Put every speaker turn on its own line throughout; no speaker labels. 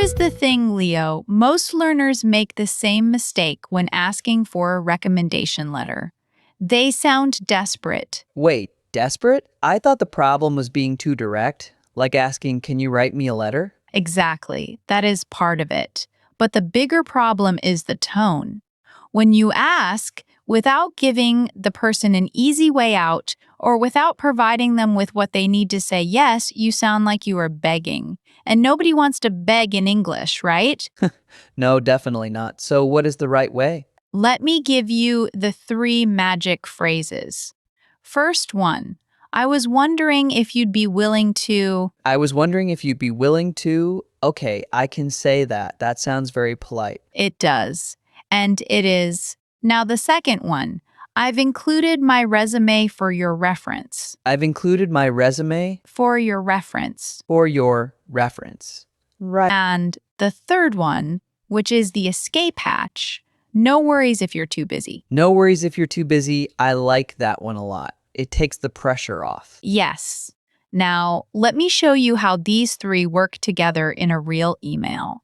is the thing, Leo. Most learners make the same mistake when asking for a recommendation letter. They sound desperate.
Wait, desperate? I thought the problem was being too direct, like asking, "Can you write me a letter?"
Exactly. That is part of it. But the bigger problem is the tone. When you ask without giving the person an easy way out or without providing them with what they need to say yes, you sound like you are begging. And nobody wants to beg in English, right?
No, definitely not. So what is the right way?
Let me give you the 3 magic phrases. First one, I was wondering if you'd be willing to.
I was wondering if you'd be willing to. Okay, I can say that. That sounds very polite.
It does. And it is. Now, the second one, I've included my resume for your reference.
I've included my resume
For your reference.
for your reference. Right.
And the third one, which is the escape hatch, no worries if you're too busy.
No worries if you're too busy. I like that one a lot. It takes the pressure off.
Yes. Now, let me show you how these 3 work together in a real email.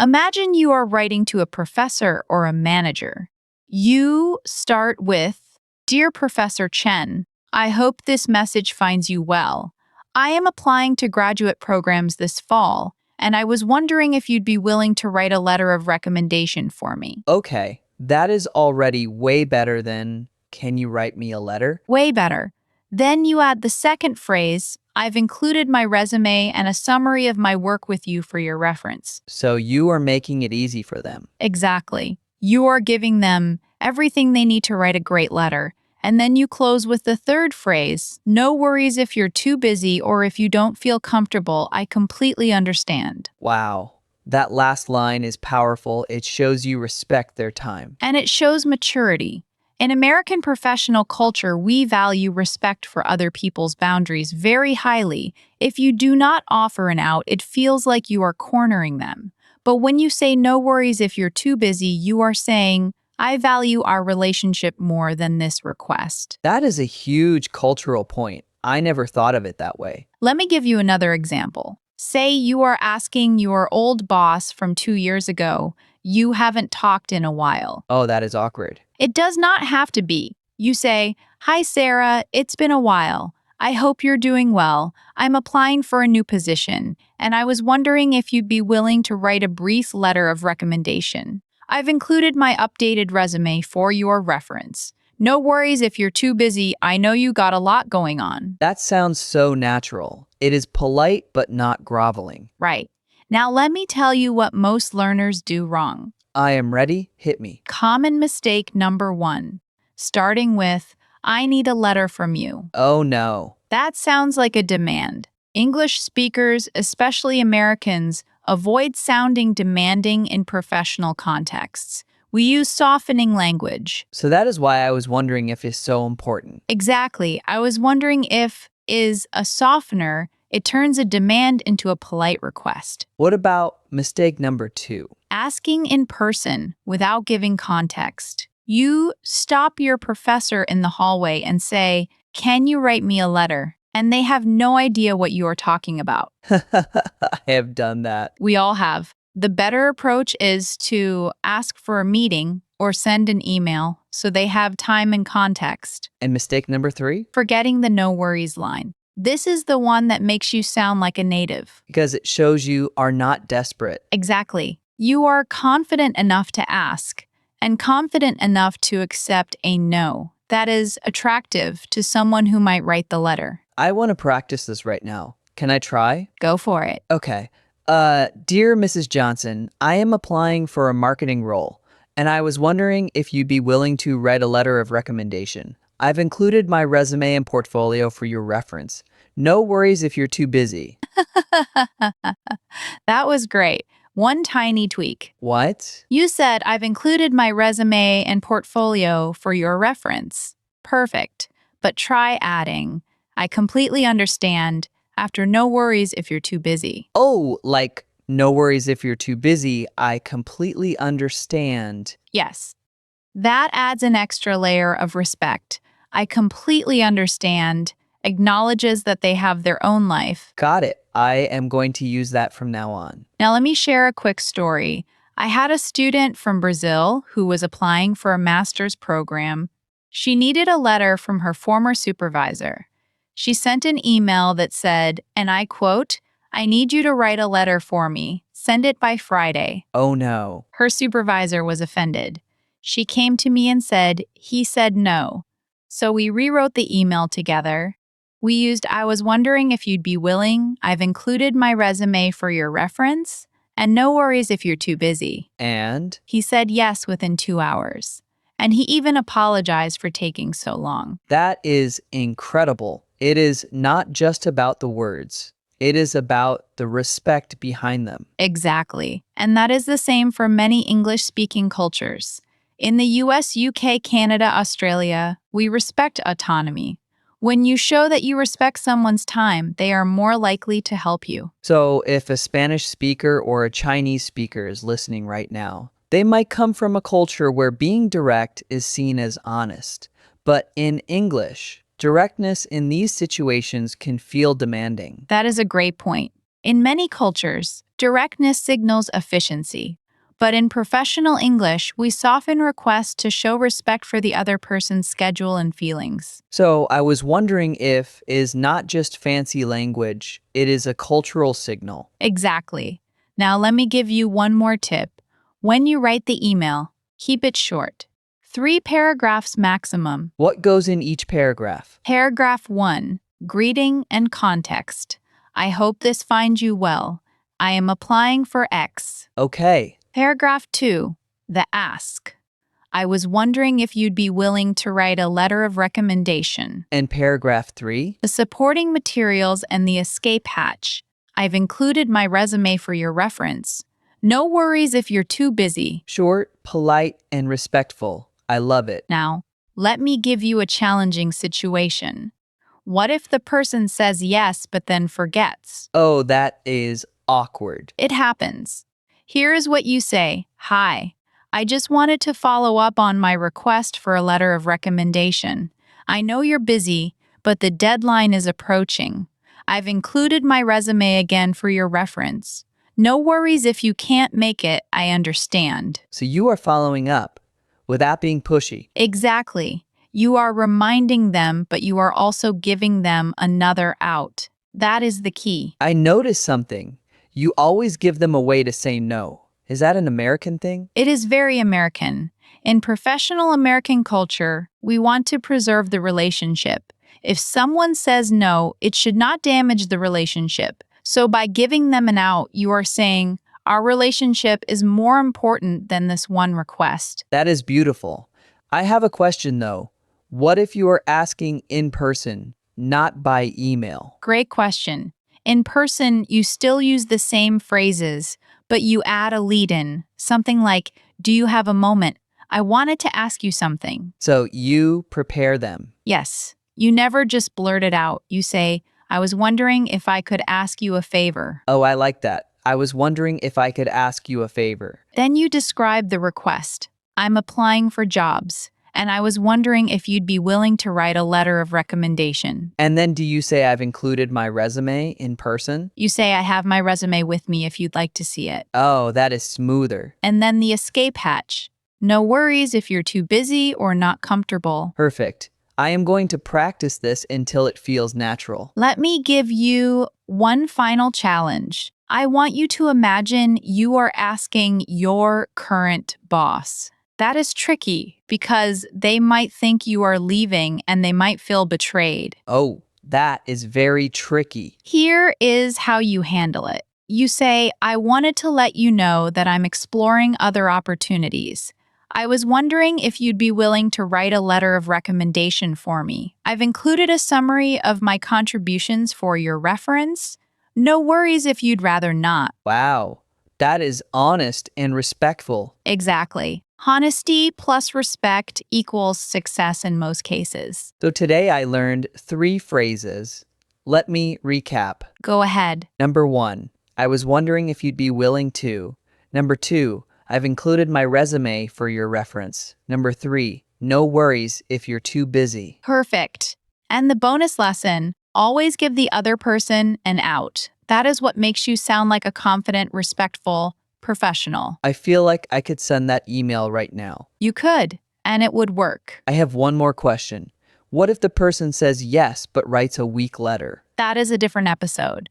Imagine you are writing to a professor or a manager. You start with, Dear Professor Chen, I hope this message finds you well. I am applying to graduate programs this fall, and I was wondering if you'd be willing to write a letter of recommendation for me.
Okay, that is already way better than, "Can you write me a letter?"
Way better. Then you add the second phrase, I've included my resume and a summary of my work with you for your reference.
So you are making it easy for them.
Exactly. You are giving them everything they need to write a great letter. And then you close with the third phrase, no worries if you're too busy or if you don't feel comfortable, I completely understand.
Wow, that last line is powerful. It shows you respect their time.
And it shows maturity. In American professional culture, we value respect for other people's boundaries very highly. If you do not offer an out, it feels like you are cornering them. But when you say no worries if you're too busy, you are saying, I value our relationship more than this request.
That is a huge cultural point. I never thought of it that way.
Let me give you another example. Say you are asking your old boss from 2 years ago, you haven't talked in a while.
Oh, that is awkward.
It does not have to be. You say, Hi, Sarah, it's been a while. I hope you're doing well. I'm applying for a new position, and I was wondering if you'd be willing to write a brief letter of recommendation. I've included my updated resume for your reference. No worries if you're too busy. I know you got a lot going on.
That sounds so natural. It is polite but not groveling.
Right. Now let me tell you what most learners do wrong.
I am ready. Hit me.
Common mistake number 1, starting with, I need a letter from you.
Oh no.
That sounds like a demand. English speakers, especially Americans, avoid sounding demanding in professional contexts. We use softening language.
So that is why I was wondering if it's so important.
Exactly. I was wondering if is a softener, it turns a demand into a polite request.
What about mistake number 2?
Asking in person without giving context. You stop your professor in the hallway and say, Can you write me a letter? And they have no idea what you are talking about.
I have done that.
We all have. The better approach is to ask for a meeting or send an email so they have time and context.
And mistake number 3?
Forgetting the no worries line. This is the one that makes you sound like a native.
Because it shows you are not desperate.
Exactly. You are confident enough to ask and confident enough to accept a no. That is attractive to someone who might write the letter.
I want to practice this right now. Can I try?
Go for it.
Okay. Dear Mrs. Johnson, I am applying for a marketing role, and I was wondering if you'd be willing to write a letter of recommendation. I've included my resume and portfolio for your reference. No worries if you're too busy.
That was great. One tiny tweak.
What?
You said, I've included my resume and portfolio for your reference. Perfect. But try adding, I completely understand, after no worries if you're too busy.
Oh, like, no worries if you're too busy. I completely understand.
Yes. That adds an extra layer of respect. I completely understand. acknowledges that they have their own life.
Got it. I am going to use that from now on.
Now, let me share a quick story. I had a student from Brazil who was applying for a master's program. She needed a letter from her former supervisor. She sent an email that said, and I quote, "I need you to write a letter for me. Send it by Friday."
Oh no.
Her supervisor was offended. She came to me and said, "He said no." So we rewrote the email together. We used, "I was wondering if you'd be willing. I've included my resume for your reference. And no worries if you're too busy."
And
He said yes within 2 hours. And he even apologized for taking so long.
that is incredible. It is not just about the words. It is about the respect behind them.
Exactly. And that is the same for many English-speaking cultures. In the US, UK, Canada, Australia, we respect autonomy. When you show that you respect someone's time, they are more likely to help you.
So, if a Spanish speaker or a Chinese speaker is listening right now, they might come from a culture where being direct is seen as honest. But in English, directness in these situations can feel demanding.
That is a great point. In many cultures, directness signals efficiency. But in professional English, we soften requests to show respect for the other person's schedule and feelings.
So, I was wondering if is not just fancy language, it is a cultural signal.
Exactly. Now, let me give you one more tip. When you write the email, keep it short. 3 paragraphs maximum.
What goes in each paragraph?
Paragraph 1, greeting and context. I hope this finds you well. I am applying for X.
Okay.
Paragraph 2, the ask. I was wondering if you'd be willing to write a letter of recommendation.
And paragraph 3?
The supporting materials and the escape hatch. I've included my resume for your reference. No worries if you're too busy.
Short, polite, and respectful. I love it.
Now, let me give you a challenging situation. What if the person says yes but then forgets?
Oh, that is awkward.
It happens. Here is what you say. "Hi, I just wanted to follow up on my request for a letter of recommendation. I know you're busy, but the deadline is approaching. I've included my resume again for your reference. No worries if you can't make it, I understand."
So you are following up without being pushy.
Exactly. You are reminding them, but you are also giving them another out. That is the key.
I noticed something. You always give them a way to say no. Is that an American thing?
It is very American. In professional American culture, we want to preserve the relationship. If someone says no, it should not damage the relationship. So by giving them an out, you are saying, our relationship is more important than this one request.
That is beautiful. I have a question though. What if you are asking in person, not by email?
Great question. In person, you still use the same phrases, but you add a lead-in, something like, "Do you have a moment? I wanted to ask you something."
So you prepare them.
Yes, you never just blurt it out. You say, "I was wondering if I could ask you a favor."
Oh, I like that. I was wondering if I could ask you a favor.
Then you describe the request. "I'm applying for jobs, and I was wondering if you'd be willing to write a letter of recommendation."
And then do you say I've included my resume in person?
You say, "I have my resume with me if you'd like to see it."
Oh, that is smoother.
And then the escape hatch. No worries if you're too busy or not comfortable.
Perfect. I am going to practice this until it feels natural.
Let me give you one final challenge. I want you to imagine you are asking your current boss. That is tricky because they might think you are leaving and they might feel betrayed.
Oh, that is very tricky.
Here is how you handle it. You say, "I wanted to let you know that I'm exploring other opportunities. I was wondering if you'd be willing to write a letter of recommendation for me. I've included a summary of my contributions for your reference. No worries if you'd rather not."
Wow, that is honest and respectful.
Exactly. Honesty plus respect equals success in most cases.
So today I learned 3 phrases. Let me recap.
Go ahead.
Number 1, I was wondering if you'd be willing to. Number 2, I've included my resume for your reference. Number 3, no worries if you're too busy.
Perfect. And the bonus lesson, always give the other person an out. That is what makes you sound like a confident, respectful professional.
I feel like I could send that email right now.
You could, and it would work.
I have one more question. What if the person says yes but writes a weak letter?
That is a different episode.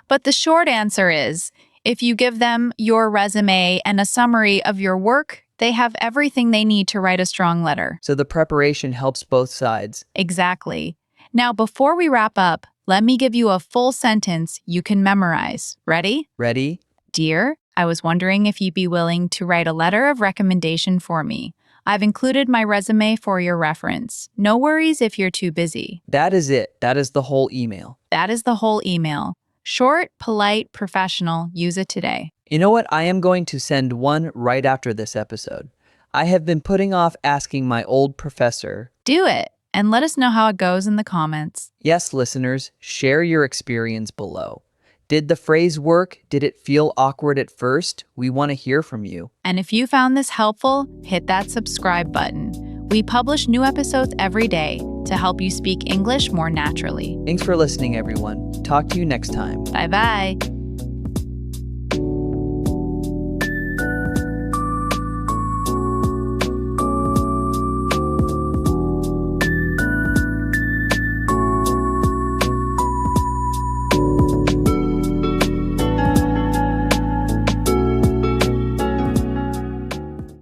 But the short answer is, if you give them your resume and a summary of your work, they have everything they need to write a strong letter.
So the preparation helps both sides.
Exactly. Now, before we wrap up, let me give you a full sentence you can memorize. Ready?
Ready?
Dear, I was wondering if you'd be willing to write a letter of recommendation for me. I've included my resume for your reference. No worries if you're too busy.
That is it. That is the whole email.
That is the whole email. Short, polite, professional. Use it today.
You know what? I am going to send one right after this episode. I have been putting off asking my old professor.
Do it, and let us know how it goes in the comments.
Yes, listeners, share your experience below. Did the phrase work? Did it feel awkward at first? We want to hear from you.
And if you found this helpful, hit that subscribe button. We publish new episodes every day to help you speak English more naturally.
Thanks for listening, everyone. Talk to you next time.
Bye-bye.